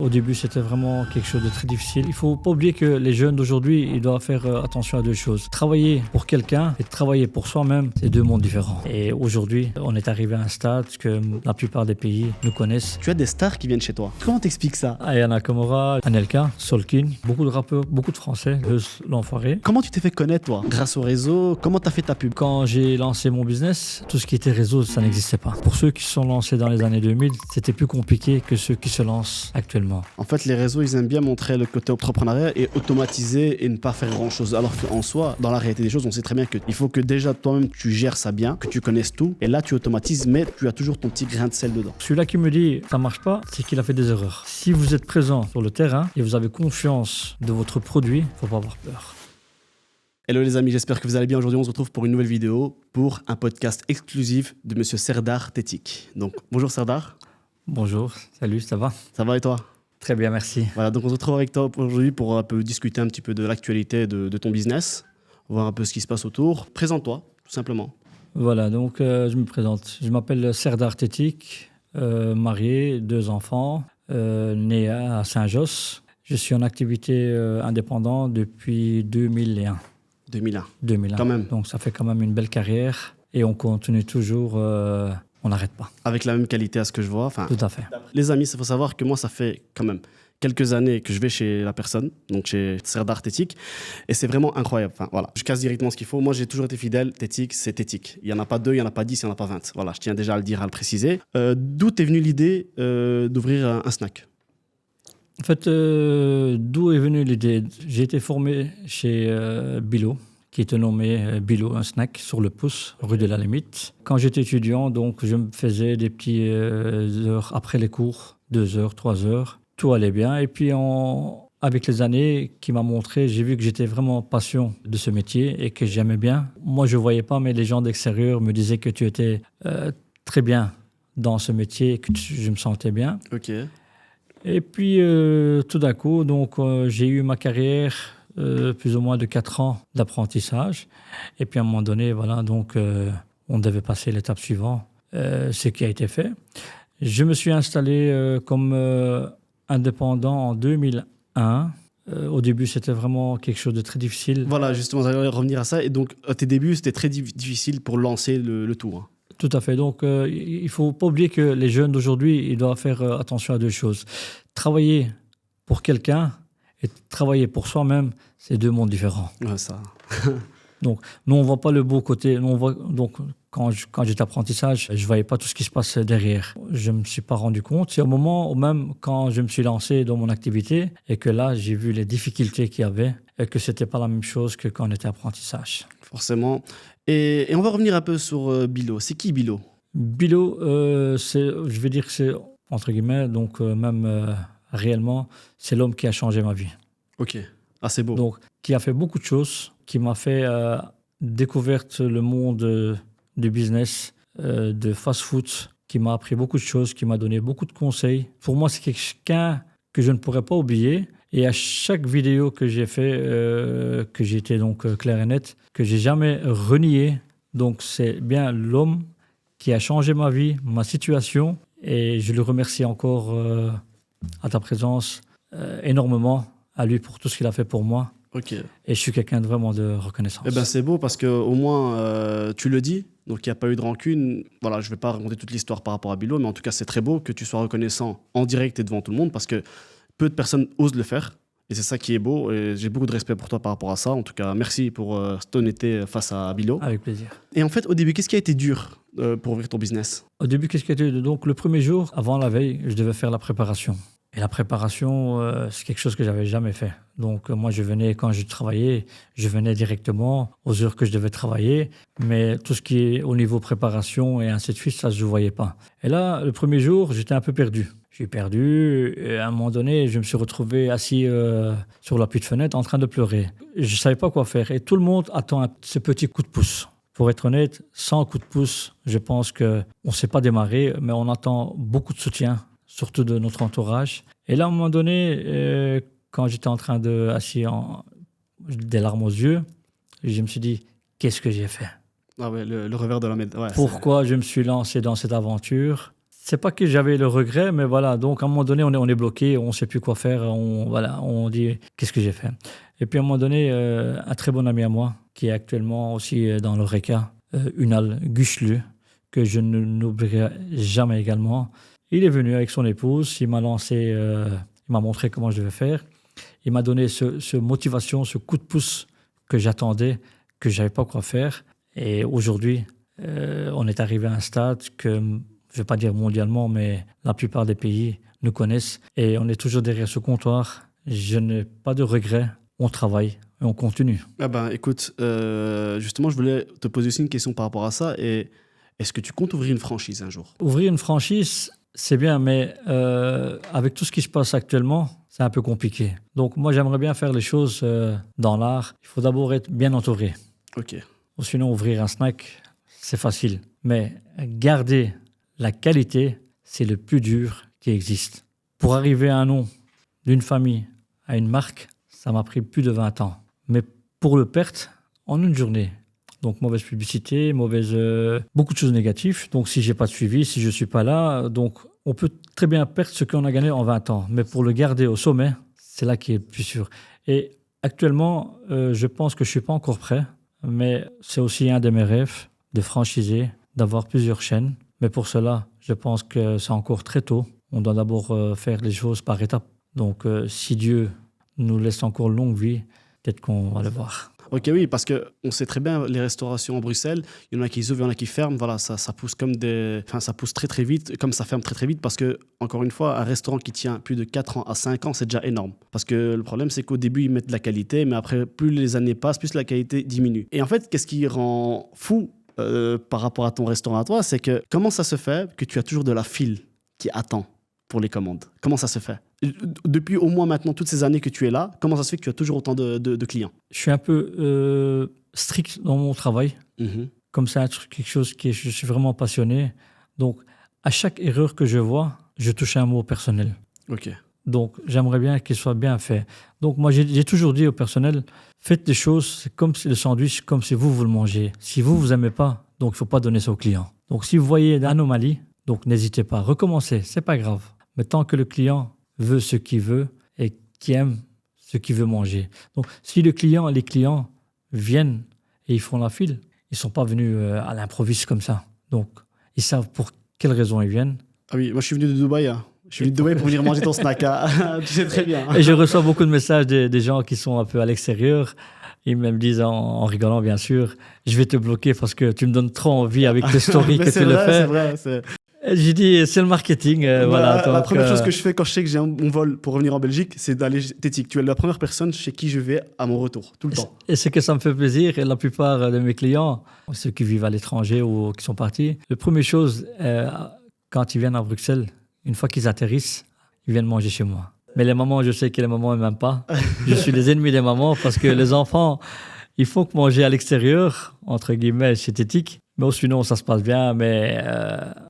Au début, c'était vraiment quelque chose de très difficile. Il ne faut pas oublier que les jeunes d'aujourd'hui, ils doivent faire attention à deux choses. Travailler pour quelqu'un et travailler pour soi-même, c'est deux mondes différents. Et aujourd'hui, on est arrivé à un stade que la plupart des pays nous connaissent. Tu as des stars qui viennent chez toi. Comment t'expliques ça? Ayana Kamura, Anelka, Solkin, beaucoup de rappeurs, beaucoup de Français, l'enfoiré. Comment tu t'es fait connaître, toi? Grâce au réseau, comment t'as fait ta pub? Quand j'ai lancé mon business, tout ce qui était réseau, ça n'existait pas. Pour ceux qui se sont lancés dans les années 2000, c'était plus compliqué que ceux qui se lancent actuellement. En fait, les réseaux, ils aiment bien montrer le côté entrepreneuriat et automatiser et ne pas faire grand-chose. Alors qu'en soi, dans la réalité des choses, on sait très bien qu'il faut que déjà toi-même, tu gères ça bien, que tu connaisses tout. Et là, tu automatises, mais tu as toujours ton petit grain de sel dedans. Celui-là qui me dit ça marche pas, c'est qu'il a fait des erreurs. Si vous êtes présent sur le terrain et vous avez confiance de votre produit, faut pas avoir peur. Hello les amis, j'espère que vous allez bien. Aujourd'hui, on se retrouve pour une nouvelle vidéo, pour un podcast exclusif de Monsieur Serdar Tetik. Donc, bonjour Serdar. Bonjour, salut, ça va? Ça va et toi? Très bien, merci. Voilà, donc on se retrouve avec toi aujourd'hui pour un peu discuter un petit peu de l'actualité de ton business, voir un peu ce qui se passe autour. Présente-toi, tout simplement. Voilà, donc je me présente. Je m'appelle Serdar Tetik, marié, 2 enfants, né à Saint-Josse. Je suis en activité indépendante depuis 2001. 2001. 2001. Quand même. Donc ça fait quand même une belle carrière et on continue toujours, on n'arrête pas. Avec la même qualité à ce que je vois. Enfin, tout à fait. Les amis, il faut savoir que moi, ça fait quand même quelques années que je vais chez la personne, donc chez Serdar Tetik, et c'est vraiment incroyable. Enfin, voilà, je casse directement ce qu'il faut. Moi, j'ai toujours été fidèle. Tetik, c'est Tetik. Il n'y en a pas 2, il n'y en a pas 10, il n'y en a pas 20. Voilà, je tiens déjà à le dire, à le préciser. D'où est venue l'idée d'ouvrir un snack? En fait, d'où est venue l'idée? J'ai été formé chez Bilo, qui était nommé Bilo, un snack sur le pouce, rue de la Limite. Quand j'étais étudiant, donc, je me faisais des petites heures après les cours, 2 heures, 3 heures. Tout allait bien. Et puis, avec les années qui m'a montré, j'ai vu que j'étais vraiment passion de ce métier et que j'aimais bien. Moi, je ne voyais pas, mais les gens d'extérieur me disaient que tu étais très bien dans ce métier et que je me sentais bien. Ok. Et puis, tout d'un coup, donc, j'ai eu ma carrière plus ou moins de 4 ans d'apprentissage. Et puis, à un moment donné, voilà, donc, on devait passer l'étape suivante, ce qui a été fait. Je me suis installé comme indépendant en 2001. Au début, c'était vraiment quelque chose de très difficile. Voilà, justement, j'allais revenir à ça. Et donc, à tes débuts, c'était très difficile pour lancer le tout. Hein. Tout à fait. Donc, il ne faut pas oublier que les jeunes d'aujourd'hui, ils doivent faire attention à deux choses. Travailler pour quelqu'un et travailler pour soi-même, c'est deux mondes différents. Ouais, ça. Donc, nous, on ne voit pas le beau côté. Nous, on voit, donc, quand j'étais apprentissage, je ne voyais pas tout ce qui se passe derrière. Je ne me suis pas rendu compte. C'est au moment où même quand je me suis lancé dans mon activité et que là, j'ai vu les difficultés qu'il y avait et que ce n'était pas la même chose que quand on était apprentissage. Forcément. Et on va revenir un peu sur Bilo. C'est qui Bilo? Bilo, je vais dire que c'est, entre guillemets, donc même réellement, c'est l'homme qui a changé ma vie. Ok. Ah, c'est beau. Donc, qui a fait beaucoup de choses, qui m'a fait découvrir le monde du business, de fast-food, qui m'a appris beaucoup de choses, qui m'a donné beaucoup de conseils. Pour moi, c'est quelqu'un que je ne pourrais pas oublier. Et à chaque vidéo que j'ai fait, que j'étais donc clair et net, que j'ai jamais renié. Donc, c'est bien l'homme qui a changé ma vie, ma situation. Et je le remercie encore à ta présence énormément, à lui pour tout ce qu'il a fait pour moi. Ok. Et je suis quelqu'un de vraiment de reconnaissance. Eh ben, c'est beau parce qu'au moins, tu le dis. Donc, il n'y a pas eu de rancune. Voilà, je ne vais pas raconter toute l'histoire par rapport à Bilo, mais en tout cas, c'est très beau que tu sois reconnaissant en direct et devant tout le monde parce que peu de personnes osent le faire. Et c'est ça qui est beau. Et j'ai beaucoup de respect pour toi par rapport à ça. En tout cas, merci pour cette honnêteté face à Bilo. Avec plaisir. Et en fait, au début, qu'est-ce qui a été dur pour ouvrir ton business? Au début, qu'est-ce qui a été? Donc, le premier jour, avant la veille, je devais faire la préparation. Et la préparation, c'est quelque chose que j'avais jamais fait. Donc, moi, quand je travaillais, je venais directement aux heures que je devais travailler. Mais tout ce qui est au niveau préparation et ainsi de suite, ça, je ne voyais pas. Et là, le premier jour, j'étais un peu perdu. Je suis perdu et à un moment donné, je me suis retrouvé assis sur l'appui de fenêtre en train de pleurer. Je ne savais pas quoi faire. Et tout le monde attend ce petit coup de pouce. Pour être honnête, sans coup de pouce, je pense qu'on ne sait pas démarrer, mais on attend beaucoup de soutien, surtout de notre entourage. Et là, à un moment donné, quand j'étais en train assis des larmes aux yeux, je me suis dit, qu'est-ce que j'ai fait? Ah ouais, le revers de la médaille. Ouais, pourquoi je me suis lancé dans cette aventure? c'est pas que j'avais le regret, mais voilà. Donc, à un moment donné, on est bloqué, on sait plus quoi faire. On dit, qu'est-ce que j'ai fait? Et puis, à un moment donné, un très bon ami à moi, qui est actuellement aussi dans l'Horeca, Unal Guchelu, que je ne n'oublierai jamais également. Il est venu avec son épouse, il m'a il m'a montré comment je devais faire. Il m'a donné ce motivation, ce coup de pouce que j'attendais, que je savais pas quoi faire. Et aujourd'hui, on est arrivé à un stade que, je ne vais pas dire mondialement, mais la plupart des pays nous connaissent. Et on est toujours derrière ce comptoir. Je n'ai pas de regrets. On travaille et on continue. Ah ben, écoute, justement, je voulais te poser aussi une question par rapport à ça. Et est-ce que tu comptes ouvrir une franchise un jour? Ouvrir une franchise, c'est bien, mais avec tout ce qui se passe actuellement, c'est un peu compliqué. Donc moi, j'aimerais bien faire les choses dans l'art. Il faut d'abord être bien entouré. Ok. Ou sinon, ouvrir un snack, c'est facile. Mais garder la qualité, c'est le plus dur qui existe. Pour arriver à un nom d'une famille, à une marque, ça m'a pris plus de 20 ans. Mais pour le perdre, en une journée. Donc mauvaise publicité, beaucoup de choses négatives. Donc si j'ai pas de suivi, si je suis pas là, donc on peut très bien perdre ce qu'on a gagné en 20 ans. Mais pour le garder au sommet, c'est là qui est le plus sûr. Et actuellement, je pense que je suis pas encore prêt, mais c'est aussi un de mes rêves de franchiser, d'avoir plusieurs chaînes. Mais pour cela, je pense que c'est encore très tôt. On doit d'abord faire les choses par étapes. Donc si Dieu nous laisse encore longue vie, peut-être qu'on va le voir. Ok, oui, parce qu'on sait très bien, les restaurations en Bruxelles, il y en a qui ouvrent, il y en a qui ferment. Voilà, ça pousse ça pousse très très vite, comme ça ferme très très vite. Parce que, encore une fois, un restaurant qui tient plus de 4 ans à 5 ans, c'est déjà énorme. Parce que le problème, c'est qu'au début, ils mettent de la qualité, mais après, plus les années passent, plus la qualité diminue. Et en fait, qu'est-ce qui rend fou par rapport à ton restaurant à toi, c'est que comment ça se fait que tu as toujours de la file qui attend pour les commandes? Comment ça se fait? Depuis au moins maintenant toutes ces années que tu es là, comment ça se fait que tu as toujours autant de clients? Je suis un peu strict dans mon travail. Mhm. Comme c'est quelque chose je suis vraiment passionné. Donc, à chaque erreur que je vois, je touche un mot personnel. Ok. Donc, j'aimerais bien qu'il soit bien fait. Donc, moi, j'ai toujours dit au personnel, faites des choses comme si le sandwich, comme si vous le mangez. Si vous aimez pas, donc il faut pas donner ça au client. Donc, si vous voyez d'anomalies, donc n'hésitez pas. Recommencez, c'est pas grave. Mais tant que le client veut ce qu'il veut et qui aime ce qu'il veut manger. Donc, si les clients viennent et ils font la file, ils sont pas venus à l'improviste comme ça. Donc, ils savent pour quelles raisons ils viennent. Ah oui, moi je suis venu de Dubaï. Hein. Je suis venu de Dubaï pour venir manger ton snack. Hein. Tu sais très bien. Et je reçois beaucoup de messages des gens qui sont un peu à l'extérieur. Ils me disent en rigolant, bien sûr, je vais te bloquer parce que tu me donnes trop envie avec tes stories que tu le fais. C'est vrai, c'est vrai. J'ai dit, c'est le marketing. Voilà, la donc, première chose que je fais quand je sais que j'ai mon vol pour revenir en Belgique, c'est d'aller t'éthique. Tu es la première personne chez qui je vais à mon retour, tout le temps. Et c'est que ça me fait plaisir. Et la plupart de mes clients, ceux qui vivent à l'étranger ou qui sont partis, la première chose, quand ils viennent à Bruxelles, une fois qu'ils atterrissent, ils viennent manger chez moi. Mais les mamans, je sais que les mamans ne m'aiment pas. Je suis les ennemis des mamans parce que les enfants, il faut que manger à l'extérieur, entre guillemets, c'est éthique. Mais sinon, ça se passe bien. Mais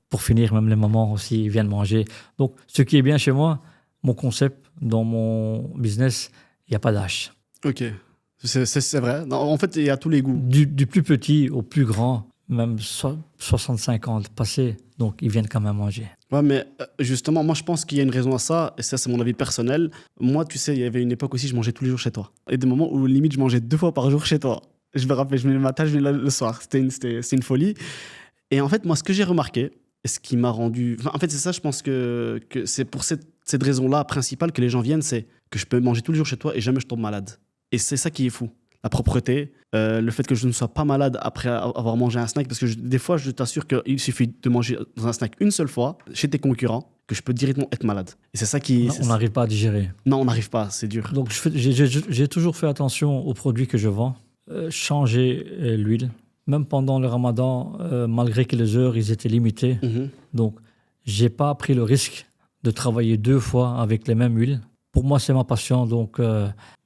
pour finir, même les mamans aussi viennent manger. Donc, ce qui est bien chez moi, mon concept, dans mon business, il n'y a pas d'âge. Ok, c'est vrai. Non, en fait, il y a tous les goûts. Du plus petit au plus grand, même 65 ans passés, donc ils viennent quand même manger. Ouais, mais justement, moi je pense qu'il y a une raison à ça, et ça c'est mon avis personnel. Moi, tu sais, il y avait une époque aussi, je mangeais tous les jours chez toi. Et des moments où limite je mangeais 2 fois par jour chez toi. Je me rappelle, je venais le matin, je venais le soir. C'était une folie. Et en fait, moi, ce que j'ai remarqué, et ce qui m'a rendu... Enfin, en fait, c'est ça, je pense que c'est pour cette raison-là principale que les gens viennent, c'est que je peux manger tous les jours chez toi et jamais je tombe malade. Et c'est ça qui est fou. La propreté, le fait que je ne sois pas malade après avoir mangé un snack, parce que des fois, je t'assure qu'il suffit de manger dans un snack une seule fois chez tes concurrents, que je peux directement être malade. Et c'est ça qui... On n'arrive pas à digérer. Non, on n'arrive pas, c'est dur. Donc j'ai toujours fait attention aux produits que je vends. Changer l'huile. Même pendant le ramadan, malgré que les heures ils étaient limitées. Mhm. Donc, j'ai pas pris le risque de travailler 2 fois avec les mêmes huiles. Pour moi, c'est ma passion. Donc,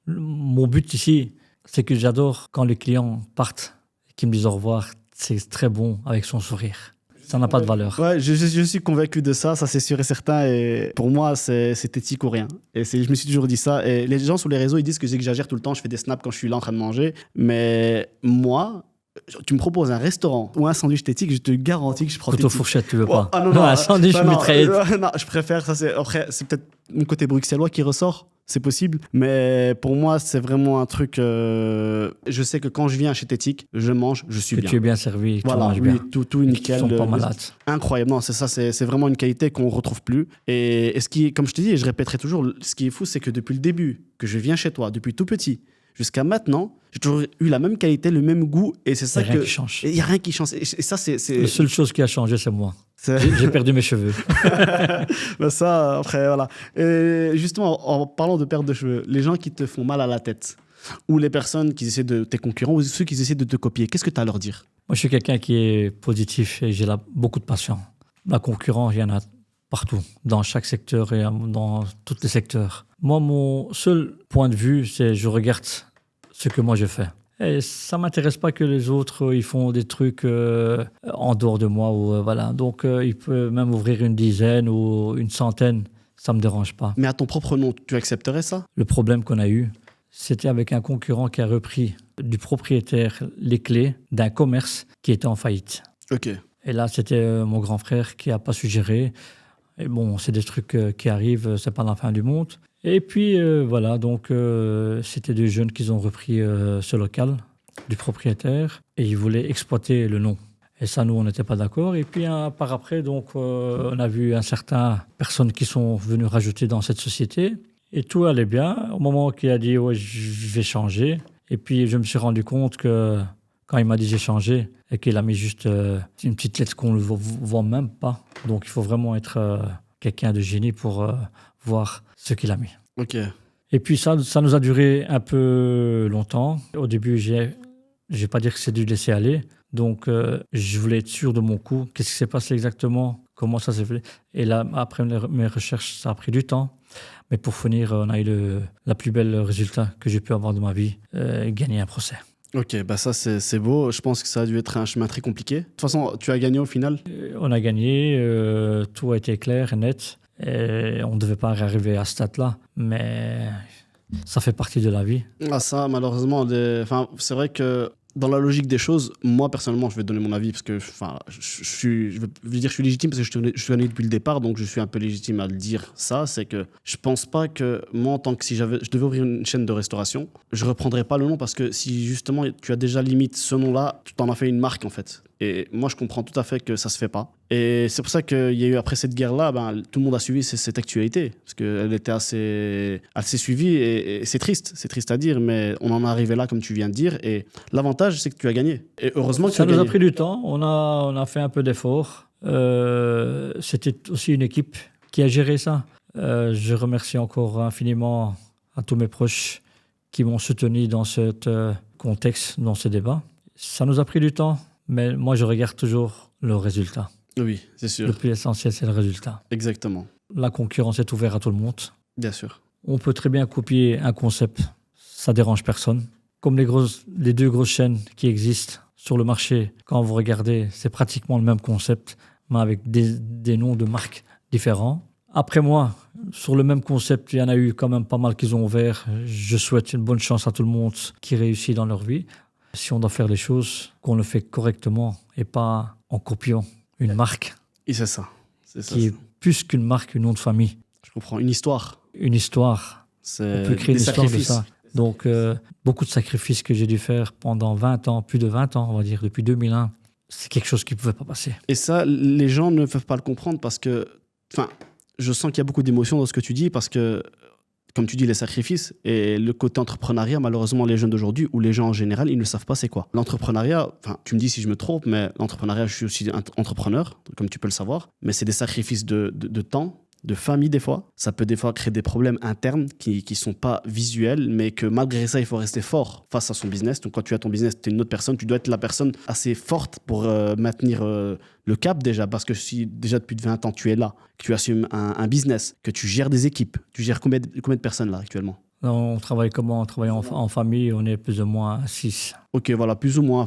mon but ici, c'est que j'adore quand les clients partent et qu'ils me disent au revoir. C'est très bon avec son sourire. Ça n'a pas de valeur. Ouais, je suis convaincu de ça, ça c'est sûr et certain. Et pour moi, c'est éthique ou rien. Et je me suis toujours dit ça. Et les gens sur les réseaux, ils disent que j'exagère tout le temps. Je fais des snaps quand je suis là en train de manger. Mais moi, Tu me proposes un restaurant ou un sandwich éthique, je te garantis que je prends Couteau fourchette, tu veux pas? Ah non, non, Un sandwich non, mitraillette. non, je préfère ça. Après, c'est peut-être mon côté bruxellois qui ressort, c'est possible. Mais pour moi, c'est vraiment un truc. Je sais que quand je viens chez Tétique, je mange, je suis Que bien. tu es bien servi, que Voilà, tu manges oui, bien. tout Ils nickel. sont pas malades. Incroyable. Non, c'est ça, c'est vraiment une qualité qu'on ne retrouve plus. Et ce qui, comme je te dis, et je répéterai toujours, ce qui est fou, c'est que depuis le début que je viens chez toi, depuis tout petit, jusqu'à maintenant, j'ai toujours eu la même qualité, le même goût. Et c'est ça Il y a que. rien qui change. Il n'y a rien qui change. Et ça, c'est. La seule chose qui a changé, c'est moi. c'est- J'ai perdu mes cheveux. Ben ça, après, voilà. Et justement, en parlant de perte de cheveux, les gens qui te font mal à la tête, ou les personnes qui essaient de tes concurrents, ou ceux qui essaient de te copier, qu'est-ce que tu as à leur dire? Moi, je suis quelqu'un qui est positif et j'ai beaucoup de passion. La concurrence, il y en a partout, dans chaque secteur et dans tous les secteurs. Moi, mon seul point de vue, c'est je regarde ce que moi je fais. Et ça m'intéresse pas que les autres ils font des trucs en dehors de moi ou voilà. Donc ils peuvent même ouvrir une dizaine ou une centaine, ça me dérange pas. Mais à ton propre nom, tu accepterais ça? Le problème qu'on a eu, c'était avec un concurrent qui a repris du propriétaire les clés d'un commerce qui était en faillite. Ok. Et là, c'était mon grand frère qui a pas su gérer. Et bon, c'est des trucs qui arrivent, c'est pas la fin du monde. Et puis voilà, donc c'était deux jeunes qui ont repris ce local du propriétaire et ils voulaient exploiter le nom. Et ça, nous, on n'était pas d'accord. Et puis par après, donc on a vu un certain personnes qui sont venues rajouter dans cette société et tout allait bien. Au moment qu'il a dit ouais, je vais changer. Et puis je me suis rendu compte que quand il m'a dit j'ai changé et qu'il a mis juste une petite lettre qu'on ne voit même pas. Donc il faut vraiment être quelqu'un de génie pour voir ce qu'il a mis. Ok. Et puis ça nous a duré un peu longtemps. Au début, je vais pas dire que c'est du laisser aller. Donc je voulais être sûr de mon coup. Qu'est-ce qui s'est passé exactement? Comment ça s'est fait? Et là, après mes recherches, ça a pris du temps. Mais pour finir, on a eu la plus belle résultat que j'ai pu avoir de ma vie, gagner un procès. Ok, bah ça c'est beau. Je pense que ça a dû être un chemin très compliqué. De toute façon, tu as gagné au final. On a gagné, tout a été clair et net. Et on ne devait pas arriver à ce stade-là, mais ça fait partie de la vie. Ah ça, malheureusement, enfin, c'est vrai que dans la logique des choses, moi personnellement, je vais donner mon avis parce que, enfin, je veux dire, je suis légitime parce que je suis né depuis le départ, donc je suis un peu légitime à le dire. Ça, c'est que je pense pas que moi, en tant que si je devais ouvrir une chaîne de restauration, je reprendrais pas le nom parce que si justement tu as déjà limite ce nom-là, tu t'en as fait une marque en fait. Et moi, je comprends tout à fait que ça se fait pas. Et c'est pour ça qu'il y a eu, après cette guerre-là, tout le monde a suivi cette actualité. Parce qu'elle était assez suivie. Et c'est triste à dire, mais on en est arrivé là, comme tu viens de dire. Et l'avantage, c'est que tu as gagné. Et heureusement que tu Ça as nous gagné. a pris du temps, on a fait un peu d'efforts. C'était aussi une équipe qui a géré ça. Je remercie encore infiniment à tous mes proches qui m'ont soutenu dans ce contexte, dans ce débat. Ça nous a pris du temps. Mais moi, je regarde toujours le résultat. Oui, c'est sûr. Le plus essentiel, c'est le résultat. Exactement. La concurrence est ouverte à tout le monde. Bien sûr. On peut très bien copier un concept. Ça dérange personne. Comme les deux grosses chaînes qui existent sur le marché, quand vous regardez, c'est pratiquement le même concept, mais avec des noms de marques différents. Après moi, sur le même concept, il y en a eu quand même pas mal qui ont ouvert. Je souhaite une bonne chance à tout le monde qui réussit dans leur vie. Si on doit faire les choses, qu'on le fait correctement et pas en copiant une marque Et c'est ça. qui est plus qu'une marque, une nom de famille. Je comprends. Une histoire. Une histoire. C'est On peut créer des une histoire de sacrifices. ça. Donc, beaucoup de sacrifices que j'ai dû faire pendant 20 ans, plus de 20 ans, on va dire, depuis 2001. C'est quelque chose qui ne pouvait pas passer. Et ça, les gens ne peuvent pas le comprendre parce que, enfin, je sens qu'il y a beaucoup d'émotions dans ce que tu dis parce que, comme tu dis, les sacrifices et le côté entrepreneuriat, malheureusement, les jeunes d'aujourd'hui ou les gens en général, ils ne savent pas c'est quoi. L'entrepreneuriat, enfin, tu me dis si je me trompe, mais l'entrepreneuriat, je suis aussi entrepreneur, comme tu peux le savoir, mais c'est des sacrifices de temps, de famille des fois. Ça peut des fois créer des problèmes internes qui ne sont pas visuels, mais que malgré ça, il faut rester fort face à son business. Donc quand tu as ton business, tu es une autre personne, tu dois être la personne assez forte pour maintenir le cap déjà, parce que si déjà depuis 20 ans tu es là, que tu assumes un business, que tu gères des équipes, tu gères combien de personnes là actuellement? On travaille comment? On travaille en famille, on est plus ou moins 6. Ok, voilà, plus ou moins,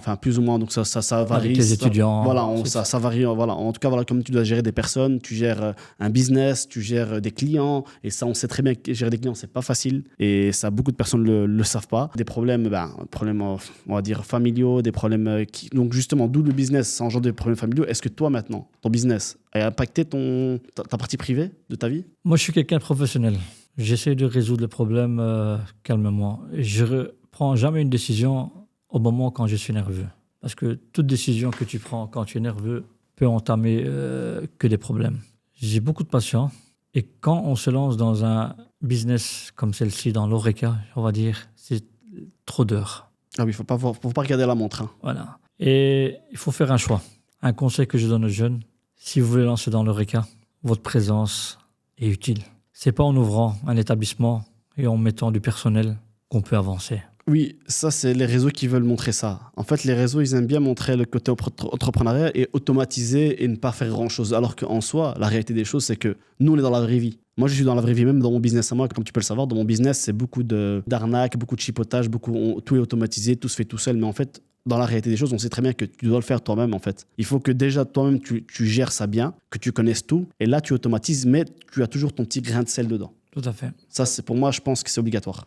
donc ça varie. Avec les étudiants. Voilà, ça varie, voilà. En tout cas, voilà, comme tu dois gérer des personnes, tu gères un business, tu gères des clients, et ça, on sait très bien que gérer des clients, c'est pas facile, et ça, beaucoup de personnes le savent pas. Des problèmes, on va dire, familiaux, des problèmes donc justement, d'où le business, ça engendre des problèmes familiaux. Est-ce que toi, maintenant, ton business a impacté ta partie privée de ta vie? Moi, je suis quelqu'un de professionnel. J'essaie de résoudre le problème calmement. Je ne prends jamais une décision au moment quand je suis nerveux. Parce que toute décision que tu prends quand tu es nerveux peut entamer que des problèmes. J'ai beaucoup de patience. Et quand on se lance dans un business comme celle-ci, dans l'Horeca, on va dire, c'est trop d'heures. Ah oui, faut pas regarder la montre. Hein. Voilà. Et il faut faire un choix. Un conseil que je donne aux jeunes, si vous voulez lancer dans l'Horeca, votre présence est utile. C'est pas en ouvrant un établissement et en mettant du personnel qu'on peut avancer. Oui, ça, c'est les réseaux qui veulent montrer ça. En fait, les réseaux, ils aiment bien montrer le côté entrepreneurial et automatiser et ne pas faire grand-chose. Alors qu'en soi, la réalité des choses, c'est que nous, on est dans la vraie vie. Moi, je suis dans la vraie vie, même dans mon business à moi, comme tu peux le savoir. Dans mon business, c'est beaucoup d'arnaques, beaucoup de chipotage, tout est automatisé, tout se fait tout seul. Mais en fait, dans la réalité des choses, on sait très bien que tu dois le faire toi-même, en fait. Il faut que déjà, toi-même, tu gères ça bien, que tu connaisses tout. Et là, tu automatises, mais tu as toujours ton petit grain de sel dedans. Tout à fait. Ça, c'est pour moi, je pense que c'est obligatoire.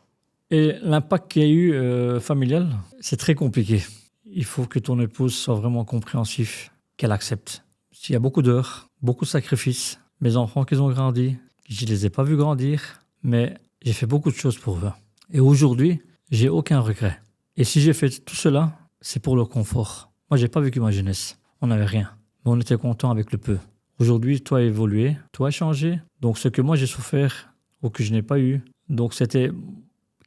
Et l'impact qu'il y a eu familial, c'est très compliqué. Il faut que ton épouse soit vraiment compréhensif, qu'elle accepte. Il y a beaucoup d'heures, beaucoup de sacrifices. Mes enfants qui ont grandi, je ne les ai pas vus grandir, mais j'ai fait beaucoup de choses pour eux. Et aujourd'hui, j'ai aucun regret. Et si j'ai fait tout cela, c'est pour leur confort. Moi, j'ai pas vécu ma jeunesse. On n'avait rien. Mais on était content avec le peu. Aujourd'hui, toi as évolué, toi as changé. Donc, ce que moi j'ai souffert ou que je n'ai pas eu, donc c'était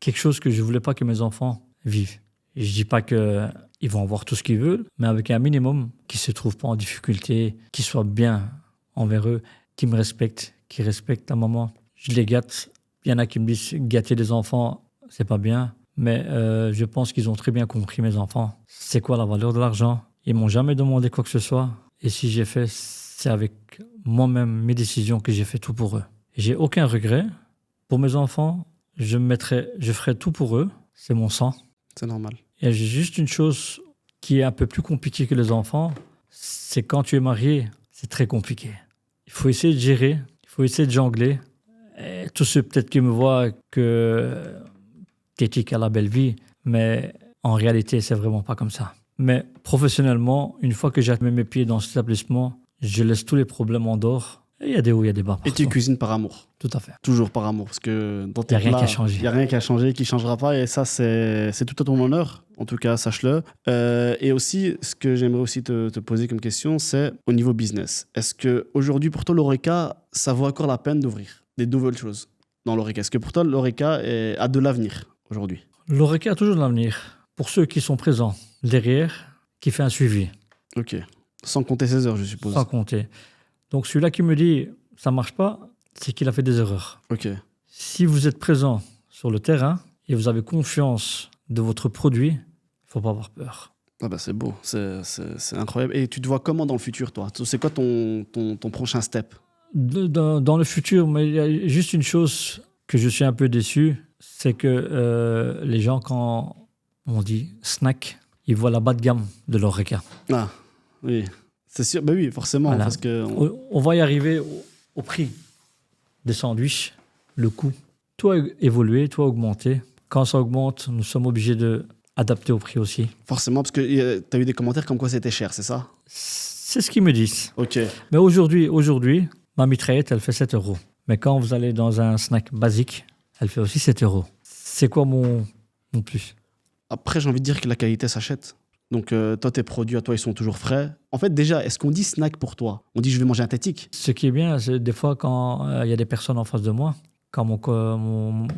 quelque chose que je voulais pas que mes enfants vivent. Et je dis pas qu'ils vont avoir tout ce qu'ils veulent, mais avec un minimum, qu'ils se trouvent pas en difficulté, qu'ils soient bien envers eux, qu'ils me respectent, qu'ils respectent la maman. Je les gâte. Il y en a qui me disent gâter des enfants, c'est pas bien. Mais je pense qu'ils ont très bien compris, mes enfants. C'est quoi la valeur de l'argent? Ils m'ont jamais demandé quoi que ce soit. Et si j'ai fait, c'est avec moi-même, mes décisions, que j'ai fait tout pour eux. J'ai aucun regret. Pour mes enfants, je ferai tout pour eux. C'est mon sang. C'est normal. Et j'ai juste une chose qui est un peu plus compliquée que les enfants. C'est quand tu es marié, c'est très compliqué. Il faut essayer de gérer. Il faut essayer de jongler. Et tous ceux peut-être qui me voient que t'éthique à la belle vie, mais en réalité, c'est vraiment pas comme ça. Mais professionnellement, une fois que j'ai mis mes pieds dans cet établissement, je laisse tous les problèmes en dehors. Et il y a des hauts, il y a des bas. Et tu cuisines par amour. Tout à fait. Toujours par amour, parce que dans tes Il n'y a rien plats, qui a changé. Il n'y a rien qui a changé, qui ne changera pas, et ça, c'est tout à ton honneur. En tout cas, sache-le. Et aussi, ce que j'aimerais aussi te poser comme question, c'est au niveau business. Est-ce qu'aujourd'hui, pour toi, l'Horeca, ça vaut encore la peine d'ouvrir des nouvelles choses dans l'Horeca? Est-ce que pour toi, l'Horeca a de l'avenir aujourd'hui? L'Horeca a toujours de l'avenir. Pour ceux qui sont présents derrière, qui fait un suivi. Ok. Sans compter ses heures, je suppose. Sans compter. Donc celui-là qui me dit ça ne marche pas, c'est qu'il a fait des erreurs. Ok. Si vous êtes présent sur le terrain et vous avez confiance de votre produit, il ne faut pas avoir peur. Ah bah c'est beau, c'est incroyable. Et tu te vois comment dans le futur, toi? C'est quoi ton prochain step? Dans le futur, mais il y a juste une chose que je suis un peu déçu, c'est que les gens, quand on dit snack, ils voient la bas de gamme de l'Horeca. Ah, oui. C'est sûr, bah oui, forcément. Voilà. Parce que on va y arriver au prix des sandwichs, le coût. Tout a évolué, tout a augmenté. Quand ça augmente, nous sommes obligés d'adapter au prix aussi. Forcément, parce que tu as eu des commentaires comme quoi c'était cher, c'est ça? C'est ce qu'ils me disent. Ok. Mais aujourd'hui, ma mitraillette, elle fait 7 €. Mais quand vous allez dans un snack basique, elle fait aussi 7 €. C'est quoi mon plus? Après, j'ai envie de dire que la qualité s'achète. Donc, toi, tes produits à toi, ils sont toujours frais. En fait, déjà, est-ce qu'on dit snack pour toi? On dit je vais manger un tétique? Ce qui est bien, c'est des fois quand il y a des personnes en face de moi, quand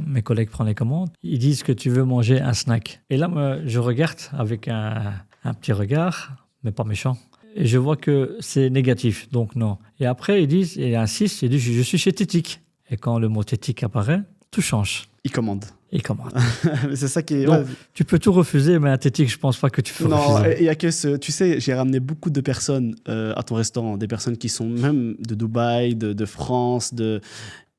mes collègues prennent les commandes, ils disent que tu veux manger un snack. Et là, je regarde avec un petit regard, mais pas méchant. Et je vois que c'est négatif, donc non. Et après, ils insistent, ils disent je suis chez Tétique. Et quand le mot Tétique apparaît, tout change. Ils commandent. Ils commandent. C'est ça qui est... Donc, tu peux tout refuser, mais un Tétique, je pense pas que tu peux refuser. Non, il y a que tu sais, j'ai ramené beaucoup de personnes à ton restaurant, des personnes qui sont même de Dubaï, de France,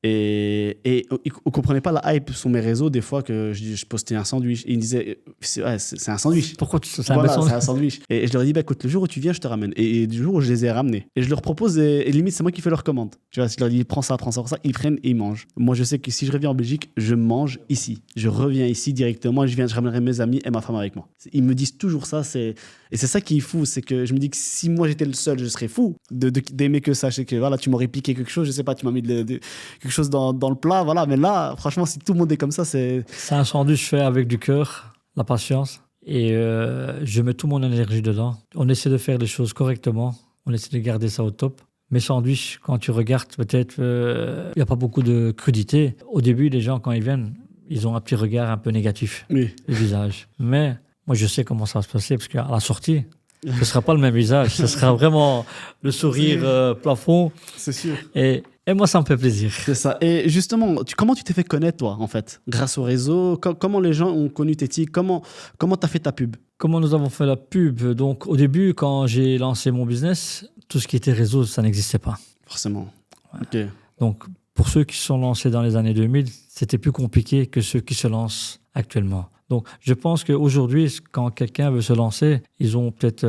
Et ils ne comprenaient pas la hype sur mes réseaux, des fois, que je postais un sandwich. Et ils me disaient, c'est un sandwich. Pourquoi c'est Voilà, un c'est un sandwich. Et je leur ai dit, bah, écoute, le jour où tu viens, je te ramène. Et du jour où je les ai ramenés. Et je leur propose, et limite, c'est moi qui fais leur commande. Tu vois, je leur dis, prends ça, ils prennent et ils mangent. Moi, je sais que si je reviens en Belgique, je mange ici. Je reviens ici directement, je ramènerai mes amis et ma femme avec moi. Ils me disent toujours ça. Et c'est ça qui est fou, c'est que je me dis que si moi j'étais le seul, je serais fou d'aimer que ça. Je sais que voilà, tu m'aurais piqué quelque chose, je sais pas, tu m'as mis quelque chose dans le plat, voilà. Mais là, franchement, si tout le monde est comme ça, c'est un sandwich fait avec du cœur, la patience. Et je mets toute mon énergie dedans. On essaie de faire les choses correctement. On essaie de garder ça au top. Mes sandwichs, quand tu regardes, peut-être, il n'y a pas beaucoup de crudité. Au début, les gens, quand ils viennent, ils ont un petit regard un peu négatif, oui. le visage. Mais moi, je sais comment ça va se passer, parce qu'à la sortie, ce ne sera pas le même visage. Ce sera vraiment le sourire plafond. C'est sûr. Et moi, ça me fait plaisir. C'est ça. Et justement, comment tu t'es fait connaître, toi, en fait, grâce au réseau? Comment les gens ont connu Tétic? Comment tu as fait ta pub? Comment nous avons fait la pub? Donc, au début, quand j'ai lancé mon business, tout ce qui était réseau, ça n'existait pas. Forcément. Ouais. Ok. Donc, pour ceux qui se sont lancés dans les années 2000, c'était plus compliqué que ceux qui se lancent actuellement. Donc, je pense qu'aujourd'hui, quand quelqu'un veut se lancer, ils ont peut-être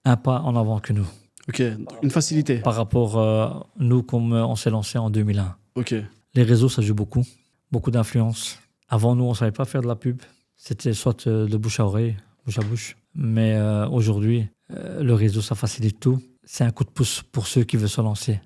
un pas en avant que nous. Ok, une facilité. Par rapport à nous, comme on s'est lancé en 2001. Ok. Les réseaux, ça joue beaucoup. Beaucoup d'influence. Avant, nous, on ne savait pas faire de la pub. C'était soit de bouche à oreille, bouche à bouche. Mais aujourd'hui, le réseau, ça facilite tout. C'est un coup de pouce pour ceux qui veulent se lancer,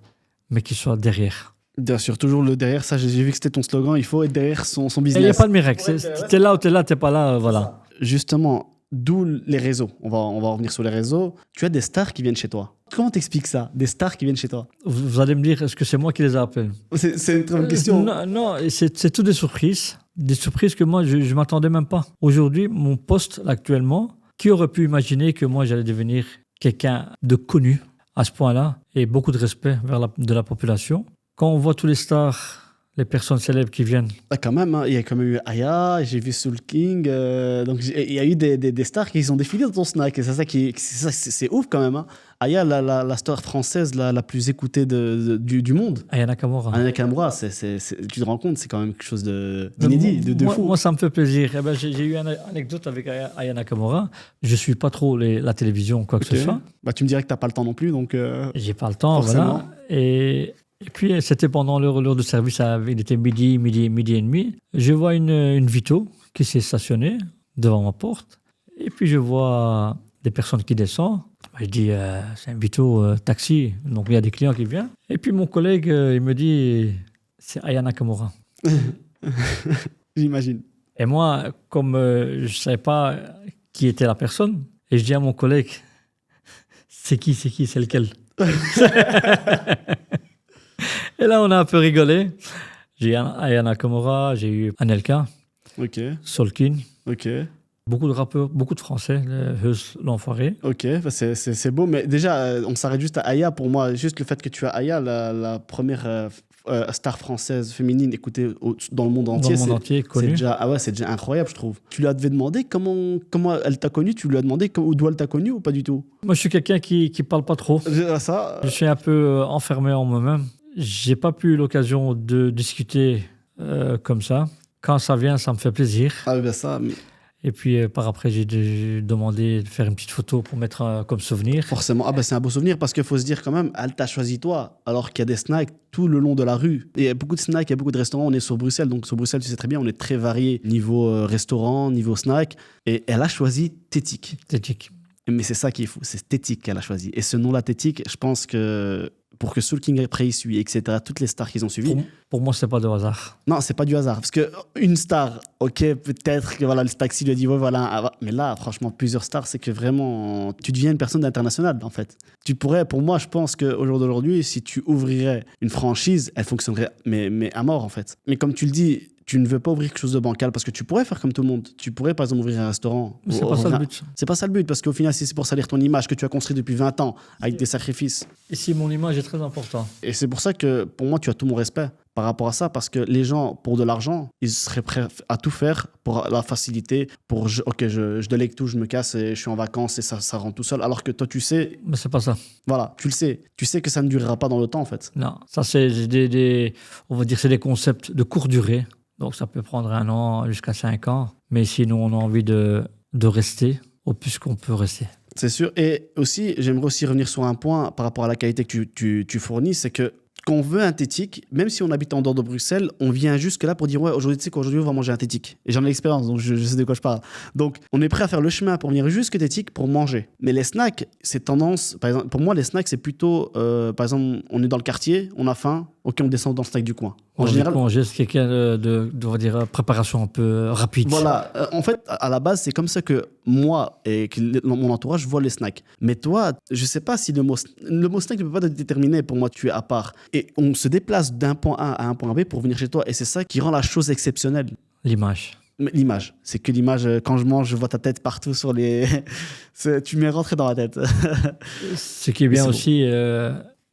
mais qui soient derrière. Bien sûr, toujours le derrière. Ça, j'ai vu que c'était ton slogan. Il faut être derrière son business. Il n'y a pas de miracle. T'es là ou t'es là, t'es pas là, voilà. Justement, d'où les réseaux. On va revenir sur les réseaux. Tu as des stars qui viennent chez toi. Comment t'expliques ça? Des stars qui viennent chez toi? Vous allez me dire, est-ce que c'est moi qui les appelle? C'est une très bonne question. Non, c'est tout des surprises. Des surprises que moi, je ne m'attendais même pas. Aujourd'hui, mon poste actuellement, qui aurait pu imaginer que moi, j'allais devenir quelqu'un de connu à ce point-là et beaucoup de respect de la population. Quand on voit tous les stars, les personnes célèbres qui viennent. Ah, quand même, hein. Il y a quand même eu Aya, j'ai vu Soul King. Donc, il y a eu des stars qui ont défilé dans ton snack. Et c'est ouf quand même. Hein. Aya, la star française la plus écoutée du monde. Aya Nakamura. Aya Nakamura, tu te rends compte, c'est quand même quelque chose d'inédit, de fou. Moi, ça me fait plaisir. Eh ben, j'ai eu une anecdote avec Aya Nakamura. Je ne suis pas trop la télévision ou quoi que ce soit. Bah, tu me dirais que tu n'as pas le temps non plus. Donc, j'ai pas le temps, forcément. Voilà. Et puis, c'était pendant l'heure de service, il était midi et demi. Je vois une Vito qui s'est stationnée devant ma porte. Et puis, je vois des personnes qui descendent. Je dis, c'est un Vito taxi. Donc, il y a des clients qui viennent. Et puis, mon collègue, il me dit, c'est Aya Nakamura. J'imagine. Et moi, comme je ne savais pas qui était la personne, et je dis à mon collègue, c'est qui, c'est lequel? Et là, on a un peu rigolé. J'ai eu Aya Nakamura, j'ai eu Anelka, Solkin. Ok. Beaucoup de rappeurs, beaucoup de Français, l'enfoiré. Ok, bah c'est beau. Mais déjà, on s'arrête juste à Aya. Pour moi, juste le fait que tu as Aya, la première star française féminine écoutée dans le monde entier. Dans le monde entier, connue. C'est déjà incroyable, je trouve. Tu lui as demandé comment elle t'a connu? Tu lui as demandé d'où elle t'a connu ou pas du tout? Moi, je suis quelqu'un qui ne parle pas trop. Ça, Je suis un peu enfermé en moi-même. J'ai pas eu l'occasion de discuter comme ça. Quand ça vient, ça me fait plaisir. Ah, ben ça. Et puis, par après, j'ai demandé de faire une petite photo pour mettre comme souvenir. Forcément. Ah, ben c'est un beau souvenir parce qu'il faut se dire quand même, elle t'a choisi toi, alors qu'il y a des snacks tout le long de la rue. Et il y a beaucoup de snacks, il y a beaucoup de restaurants. On est sur Bruxelles. Donc, sur Bruxelles, tu sais très bien, on est très varié niveau restaurant, niveau snack. Et elle a choisi Tétic. Tétic. Mais c'est ça qui est fou. C'est Tétic qu'elle a choisi. Et ce nom-là, Tétic, je pense que pour que Soul King après y suit, etc., toutes les stars qu'ils ont suivies. Pour moi, c'est pas de hasard. Non, c'est pas du hasard. Parce qu'une star, ok, peut-être que voilà, le taxi lui a dit, ouais, voilà. Mais là, franchement, plusieurs stars, c'est que vraiment, tu deviens une personne internationale, en fait. Tu pourrais, pour moi, je pense qu'au jour d'aujourd'hui, si tu ouvrirais une franchise, elle fonctionnerait, mais à mort, en fait. Mais comme tu le dis, tu ne veux pas ouvrir quelque chose de bancal parce que tu pourrais faire comme tout le monde. Tu pourrais, par exemple, ouvrir un restaurant. Mais c'est pas ça le but. C'est pas ça le but parce qu'au final, c'est pour salir ton image que tu as construite depuis 20 ans avec des sacrifices. Ici, mon image est très importante. Et c'est pour ça que, pour moi, tu as tout mon respect par rapport à ça, parce que les gens, pour de l'argent, ils seraient prêts à tout faire pour la facilité, pour je délègue tout, je me casse et je suis en vacances et ça rentre tout seul. Alors que toi, tu sais, Mais c'est pas ça. voilà, tu le sais. Tu sais que ça ne durera pas dans le temps, en fait. Non, ça c'est on va dire c'est des concepts de courte durée. Donc ça peut prendre 1 an jusqu'à 5 ans. Mais sinon on a envie de rester au plus qu'on peut rester. C'est sûr. Et aussi, j'aimerais aussi revenir sur un point par rapport à la qualité que tu fournis, c'est que quand on veut un tétique, même si on habite en dehors de Bruxelles, on vient jusque là pour dire ouais, aujourd'hui, tu sais qu'aujourd'hui, on va manger un tétique. Et j'en ai l'expérience, donc je sais de quoi je parle. Donc, on est prêt à faire le chemin pour venir jusque tétique pour manger. Mais les snacks, c'est tendance, par exemple, pour moi, les snacks, c'est plutôt, par exemple, on est dans le quartier, on a faim, ok, on descend dans le snack du coin. En général, Manger, c'est quelqu'un on va dire, préparation un peu rapide. voilà. En fait, à la base, c'est comme ça que moi et que mon entourage voit les snacks. Mais toi, je sais pas si le mot snack ne peut pas te déterminer. Pour moi, tu es à part. Et on se déplace d'un point A à un point B pour venir chez toi. Et c'est ça qui rend la chose exceptionnelle. L'image. Mais l'image, c'est que l'image, quand je mange, je vois ta tête partout sur les... tu m'es rentré dans la tête. Ce qui est bien c'est aussi,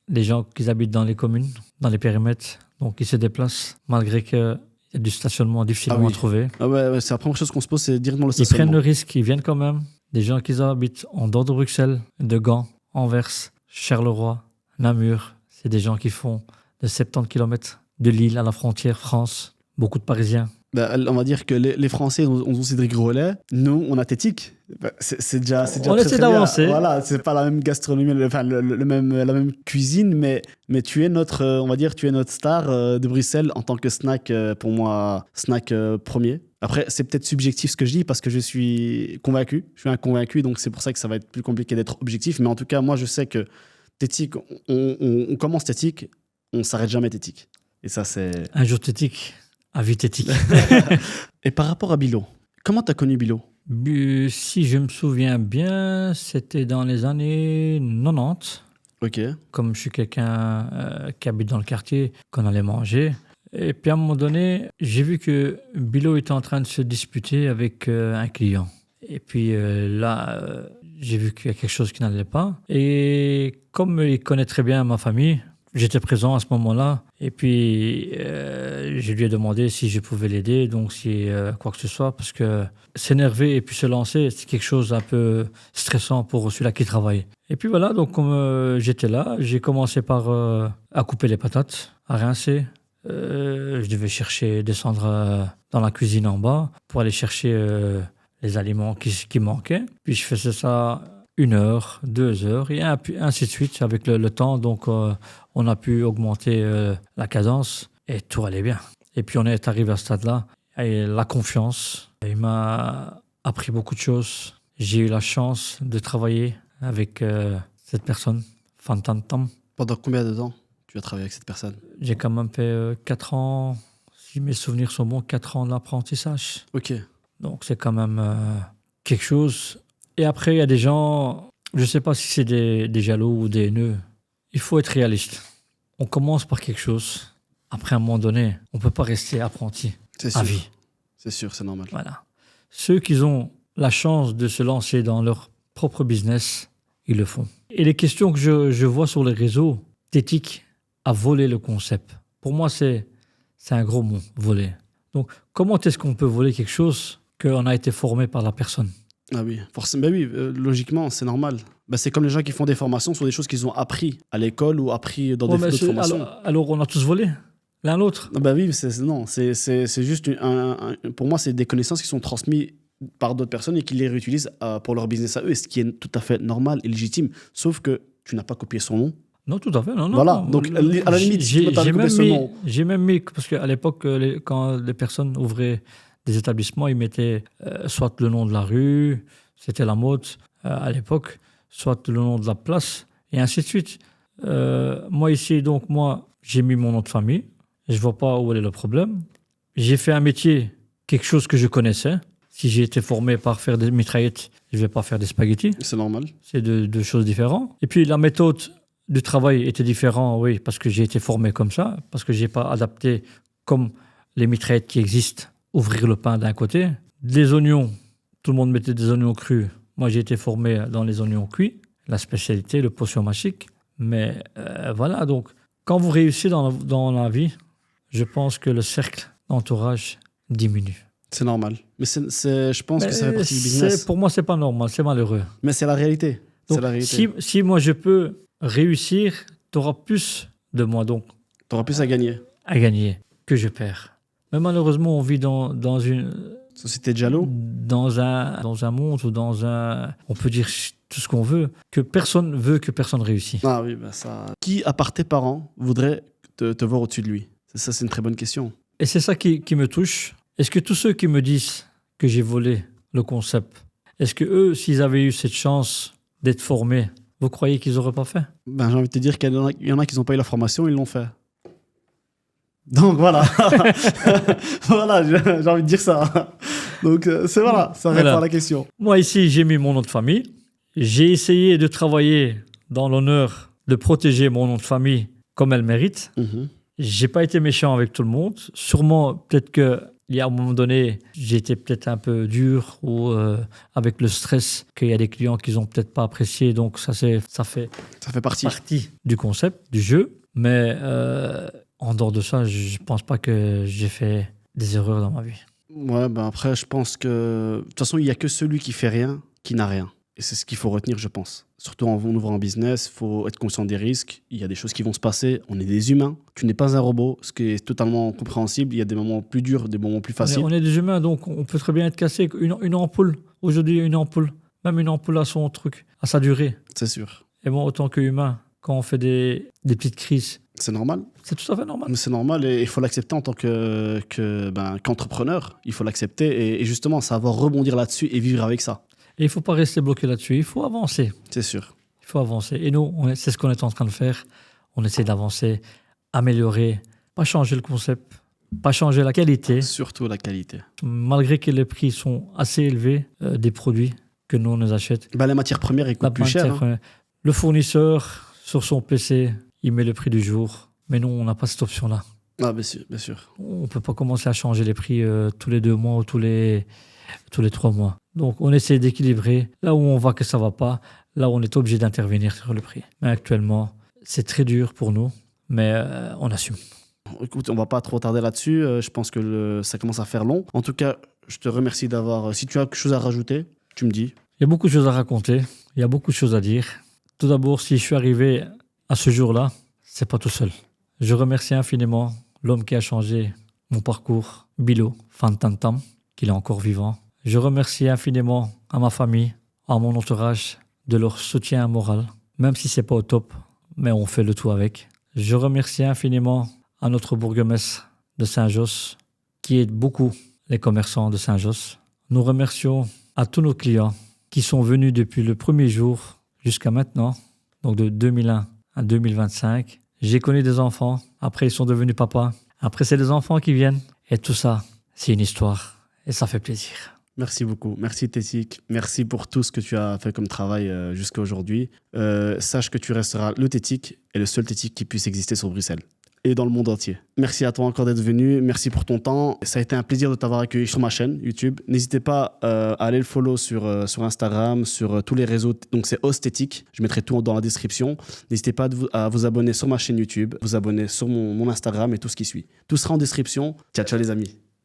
les gens qui habitent dans les communes, dans les périmètres, donc ils se déplacent, malgré qu'il y a du stationnement difficilement à trouver. Ah ouais, c'est la première chose qu'on se pose, c'est directement le Ils stationnement. prennent le risque, ils viennent quand même. Des gens qui habitent en dehors de Bruxelles, de Gand, Anvers, Charleroi, Namur. C'est des gens qui font de 70 km de Lille à la frontière France. Beaucoup de Parisiens. On va dire que les Français ont Cédric Grolet. Nous, on a Tétique. C'est déjà On très, essaie très bien. d'avancer. Voilà, c'est pas la même gastronomie, enfin, la même cuisine, mais tu es notre, on va dire, tu es notre star de Bruxelles en tant que snack, pour moi, snack premier. Après, c'est peut-être subjectif ce que je dis parce que je suis convaincu. Je suis un convaincu, donc c'est pour ça que ça va être plus compliqué d'être objectif. Mais en tout cas, moi, je sais que Tétique, on commence Tétique, on s'arrête jamais Tétique. Et ça, c'est... Un jour tétique, à vie tétique. Et par rapport à Bilo, comment tu as connu Bilo? Si je me souviens bien, c'était dans les années 90. Ok. Comme je suis quelqu'un qui habite dans le quartier, qu'on allait manger. Et puis à un moment donné, j'ai vu que Bilo était en train de se disputer avec un client. Et puis j'ai vu qu'il y a quelque chose qui n'allait pas. Et comme il connaît très bien ma famille, j'étais présent à ce moment-là. Et puis je lui ai demandé si je pouvais l'aider, donc si quoi que ce soit, parce que s'énerver et puis se lancer, c'est quelque chose d'un peu stressant pour celui-là qui travaille. Et puis voilà, donc comme j'étais là, j'ai commencé par à couper les patates, à rincer. Je devais descendre dans la cuisine en bas pour aller chercher les aliments qui manquaient. Puis je faisais ça 1 heure, 2 heures, et ainsi de suite avec le temps. Donc on a pu augmenter la cadence et tout allait bien. Et puis on est arrivé à ce stade-là. Et la confiance, il m'a appris beaucoup de choses. J'ai eu la chance de travailler avec cette personne, Fantantam. Pendant combien de temps tu as travaillé avec cette personne? J'ai quand même fait 4 ans, si mes souvenirs sont bons, 4 ans d'apprentissage. Ok. Donc c'est quand même quelque chose. Et après, il y a des gens, je ne sais pas si c'est des jaloux ou des haineux. Il faut être réaliste. On commence par quelque chose. Après, à un moment donné, on ne peut pas rester apprenti à vie. C'est sûr, c'est normal. Voilà. Ceux qui ont la chance de se lancer dans leur propre business, ils le font. Et les questions que je vois sur les réseaux, Tétique a volé le concept. Pour moi, c'est un gros mot, voler. Donc, comment est-ce qu'on peut voler quelque chose qu'on a été formé par la personne? Ah oui, forcément, bah oui, logiquement, c'est normal. Bah, c'est comme les gens qui font des formations sur des choses qu'ils ont appris à l'école ou appris dans d'autres formations. Alors, on a tous volé, l'un l'autre. Ah bah oui, c'est juste pour moi, c'est des connaissances qui sont transmises par d'autres personnes et qui les réutilisent pour leur business à eux, et ce qui est tout à fait normal et légitime. Sauf que tu n'as pas copié son nom. Non, tout à fait. Non, voilà, non. donc à la limite, si tu n'as pas copié son nom. J'ai même mis, parce qu'à l'époque, quand les personnes ouvraient des établissements, ils mettaient soit le nom de la rue, c'était la mode à l'époque, soit le nom de la place, et ainsi de suite. Moi ici, donc j'ai mis mon nom de famille. Je ne vois pas où est le problème. J'ai fait un métier, quelque chose que je connaissais. Si j'ai été formé par faire des mitraillettes, je ne vais pas faire des spaghettis. C'est normal. C'est deux choses différentes. Et puis la méthode du travail était différente, oui, parce que j'ai été formé comme ça, parce que je n'ai pas adapté comme les mitraillettes qui existent, ouvrir le pain d'un côté. Les oignons, tout le monde mettait des oignons crus. Moi, j'ai été formé dans les oignons cuits, la spécialité, le potion magique. Mais voilà, donc, quand vous réussissez dans la vie, je pense que le cercle d'entourage diminue. C'est normal. Mais je pense que ça fait partie du business. Pour moi, c'est pas normal, c'est malheureux. Mais c'est la réalité. Donc, C'est la réalité. si moi je peux réussir, tu auras plus de moi donc Tu auras plus à gagner. à gagner que je perds. Mais malheureusement, on vit dans une Société de jaloux. dans un monde ou on peut dire tout ce qu'on veut, que personne veut que personne réussisse. Ah oui, bah ça. Qui, à part tes parents, voudrait te voir au-dessus de lui? Ça, c'est une très bonne question. Et c'est ça qui me touche. Est-ce que tous ceux qui me disent que j'ai volé le concept, est-ce que eux, s'ils avaient eu cette chance d'être formés, vous croyez qu'ils n'auraient pas fait? Ben, j'ai envie de te dire qu'il y en a qui n'ont pas eu la formation, ils l'ont fait. Donc voilà. Voilà, j'ai envie de dire ça. Donc voilà, ça répond Voilà. à la question. Moi, ici, j'ai mis mon nom de famille. J'ai essayé de travailler dans l'honneur de protéger mon nom de famille comme elle mérite. Mhm. J'ai pas été méchant avec tout le monde. Sûrement, peut-être qu'il y a un moment donné, j'ai été peut-être un peu dur ou avec le stress qu'il y a des clients qui n'ont peut-être pas apprécié. Donc, ça fait Ça fait partie. partie du concept, du jeu. Mais en dehors de ça, je pense pas que j'ai fait des erreurs dans ma vie. Ouais, ben après, je pense que de toute façon, il n'y a que celui qui fait rien qui n'a rien. Et c'est ce qu'il faut retenir, je pense. Surtout en ouvrant un business, il faut être conscient des risques. Il y a des choses qui vont se passer. On est des humains. Tu n'es pas un robot, ce qui est totalement compréhensible. Il y a des moments plus durs, des moments plus faciles. On est des humains, donc on peut très bien être cassé. Une ampoule, aujourd'hui, une ampoule, même une ampoule a son truc, à sa durée. C'est sûr. Et moi, autant qu'humain, quand on fait des petites crises, C'est normal. c'est tout à fait normal. Mais c'est normal et il faut l'accepter en tant qu'entrepreneur. Il faut l'accepter et justement savoir rebondir là-dessus et vivre avec ça. Et il ne faut pas rester bloqué là-dessus, il faut avancer. C'est sûr. Il faut avancer. Et nous, c'est ce qu'on est en train de faire. On essaie d'avancer, améliorer, pas changer le concept, pas changer la qualité, Surtout la qualité. malgré que les prix sont assez élevés des produits que nous, on nous achète. Bah, les matières premières, ils La coûtent plus cher. matière première. Le fournisseur, sur son PC, il met le prix du jour. Mais nous, on n'a pas cette option-là. Ah, bien sûr, bien sûr. On ne peut pas commencer à changer les prix tous les 2 mois ou tous les 3 mois. Donc, on essaie d'équilibrer. Là où on voit que ça ne va pas, là où on est obligé d'intervenir sur le prix. Mais actuellement, c'est très dur pour nous, mais on assume. Écoute, on va pas trop tarder là-dessus. Je pense que ça commence à faire long. En tout cas, je te remercie d'avoir... Si tu as quelque chose à rajouter, tu me dis. Il y a beaucoup de choses à raconter, il y a beaucoup de choses à dire. Tout d'abord, si je suis arrivé à ce jour-là, c'est pas tout seul. Je remercie infiniment l'homme qui a changé mon parcours, Bilo Fantantam, qu'il est encore vivant. Je remercie infiniment à ma famille, à mon entourage, de leur soutien moral, même si c'est pas au top, mais on fait le tout avec. Je remercie infiniment à notre bourgmestre de Saint-Josse, qui aide beaucoup les commerçants de Saint-Josse. Nous remercions à tous nos clients qui sont venus depuis le premier jour jusqu'à maintenant, donc de 2001 à 2025. J'ai connu des enfants, après ils sont devenus papas, après c'est des enfants qui viennent, et tout ça, c'est une histoire, et ça fait plaisir. Merci beaucoup. Merci Tétik. Merci pour tout ce que tu as fait comme travail jusqu'à aujourd'hui. Sache que tu resteras le Tétik et le seul Tétik qui puisse exister sur Bruxelles et dans le monde entier. Merci à toi encore d'être venu. Merci pour ton temps. Ça a été un plaisir de t'avoir accueilli sur ma chaîne YouTube. N'hésitez pas à aller le follow sur Instagram, sur tous les réseaux. Donc c'est Ostétique. Je mettrai tout dans la description. N'hésitez pas à vous abonner sur ma chaîne YouTube, vous abonner sur mon Instagram et tout ce qui suit. Tout sera en description. Ciao, ciao les amis.